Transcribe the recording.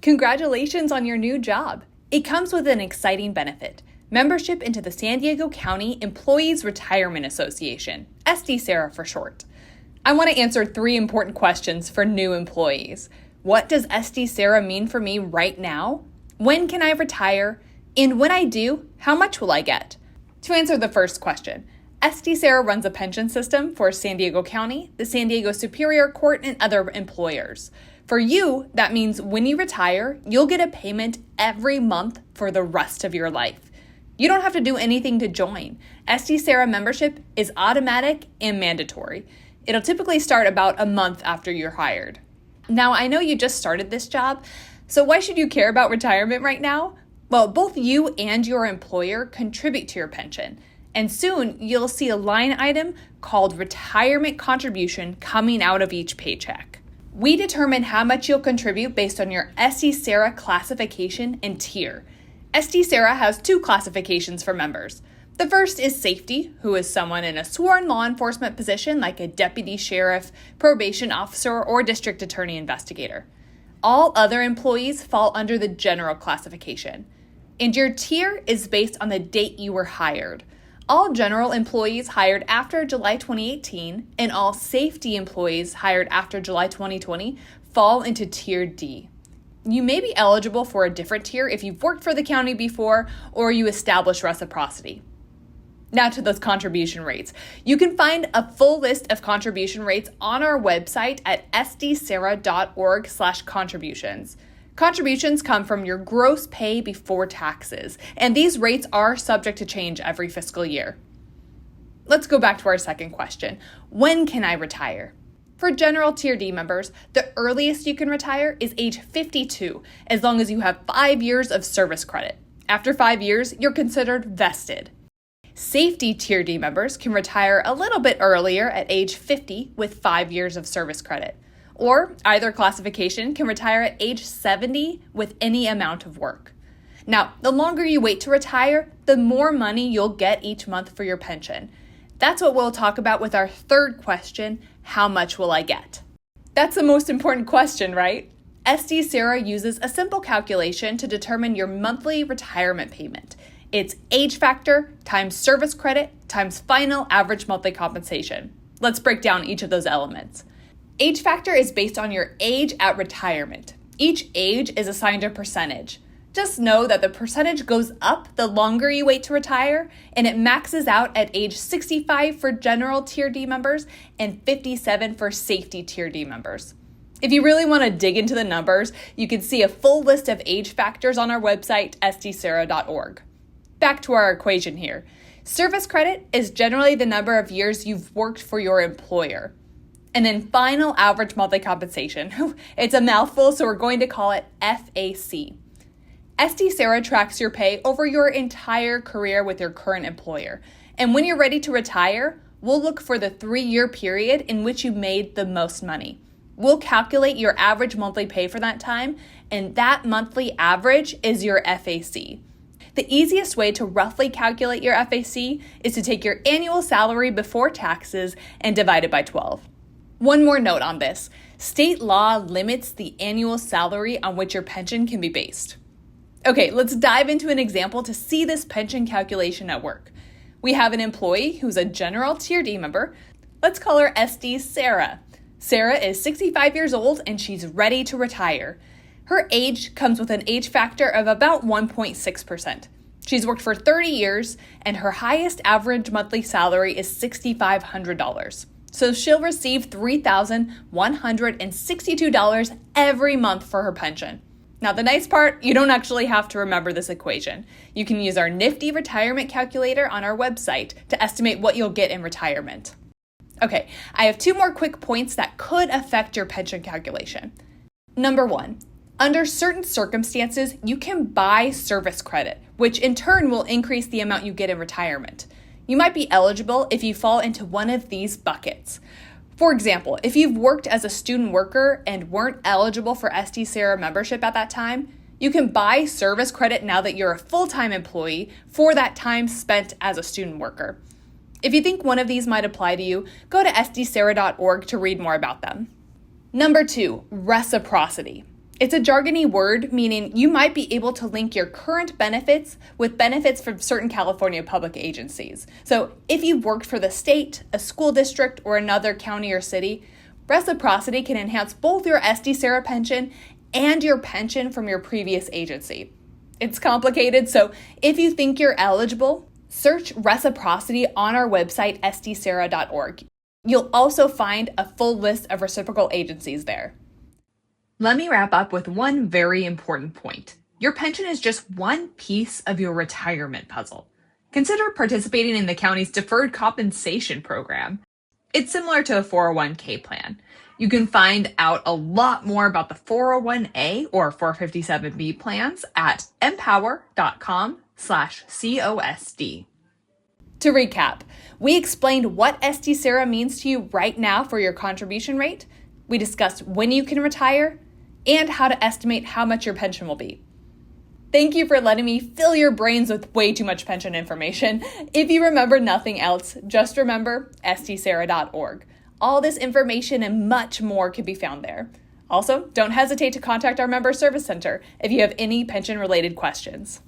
Congratulations on your new job. It comes with an exciting benefit: membership into the San Diego County Employees Retirement Association, SDCERA for short. I want to answer 3 important questions for new employees. What does SDCERA mean for me right now? When can I retire? And when I do, how much will I get? To answer the first question, SDCERA runs a pension system for San Diego County, the San Diego Superior Court, and other employers. For you, that means when you retire, you'll get a payment every month for the rest of your life. You don't have to do anything to join. SDCERA membership is automatic and mandatory. It'll typically start about a month after you're hired. Now, I know you just started this job, so why should you care about retirement right now? Well, both you and your employer contribute to your pension, and soon you'll see a line item called retirement contribution coming out of each paycheck. We determine how much you'll contribute based on your SDCERA classification and tier. SDCERA has 2 classifications for members. The first is safety, who is someone in a sworn law enforcement position like a deputy sheriff, probation officer, or district attorney investigator. All other employees fall under the general classification. And your tier is based on the date you were hired. All general employees hired after July 2018 and all safety employees hired after July 2020 fall into Tier D. You may be eligible for a different tier if you've worked for the county before or you establish reciprocity. Now to those contribution rates. You can find a full list of contribution rates on our website at sdcera.org/contributions. Contributions come from your gross pay before taxes, and these rates are subject to change every fiscal year. Let's go back to our second question. When can I retire? For general Tier D members, the earliest you can retire is age 52, as long as you have 5 years of service credit. After 5 years, you're considered vested. Safety Tier D members can retire a little bit earlier at age 50 with 5 years of service credit. Or either classification can retire at age 70 with any amount of work. Now, the longer you wait to retire, the more money you'll get each month for your pension. That's what we'll talk about with our third question: how much will I get? That's the most important question, right? SDCERA uses a simple calculation to determine your monthly retirement payment. It's age factor times service credit times final average monthly compensation. Let's break down each of those elements. Age factor is based on your age at retirement. Each age is assigned a percentage. Just know that the percentage goes up the longer you wait to retire, and it maxes out at age 65 for general Tier D members and 57 for safety Tier D members. If you really want to dig into the numbers, you can see a full list of age factors on our website, sdcera.org. Back to our equation here. Service credit is generally the number of years you've worked for your employer. And then final average monthly compensation. It's a mouthful, so we're going to call it FAC. SDCERA tracks your pay over your entire career with your current employer. And when you're ready to retire, we'll look for the 3-year period in which you made the most money. We'll calculate your average monthly pay for that time, and that monthly average is your FAC. The easiest way to roughly calculate your FAC is to take your annual salary before taxes and divide it by 12. One more note on this. State law limits the annual salary on which your pension can be based. Okay, let's dive into an example to see this pension calculation at work. We have an employee who's a general Tier D member. Let's call her SD Sarah. Sarah is 65 years old and she's ready to retire. Her age comes with an age factor of about 1.6%. She's worked for 30 years and her highest average monthly salary is $6,500. So she'll receive $3,162 every month for her pension. Now, the nice part, you don't actually have to remember this equation. You can use our nifty retirement calculator on our website to estimate what you'll get in retirement. Okay, I have 2 more quick points that could affect your pension calculation. Number 1, under certain circumstances, you can buy service credit, which in turn will increase the amount you get in retirement. You might be eligible if you fall into one of these buckets. For example, if you've worked as a student worker and weren't eligible for SDCERA membership at that time, you can buy service credit now that you're a full-time employee for that time spent as a student worker. If you think one of these might apply to you, go to sdcera.org to read more about them. Number 2, reciprocity. It's a jargony word, meaning you might be able to link your current benefits with benefits from certain California public agencies. So if you've worked for the state, a school district, or another county or city, reciprocity can enhance both your SDCERA pension and your pension from your previous agency. It's complicated, so if you think you're eligible, search reciprocity on our website, sdcera.org. You'll also find a full list of reciprocal agencies there. Let me wrap up with one very important point. Your pension is just one piece of your retirement puzzle. Consider participating in the county's deferred compensation program. It's similar to a 401k plan. You can find out a lot more about the 401a or 457b plans at empower.com/COSD. To recap, we explained what SDCERA means to you right now for your contribution rate. We discussed when you can retire and how to estimate how much your pension will be. Thank you for letting me fill your brains with way too much pension information. If you remember nothing else, just remember sdcera.org. All this information and much more can be found there. Also, don't hesitate to contact our Member Service Center if you have any pension-related questions.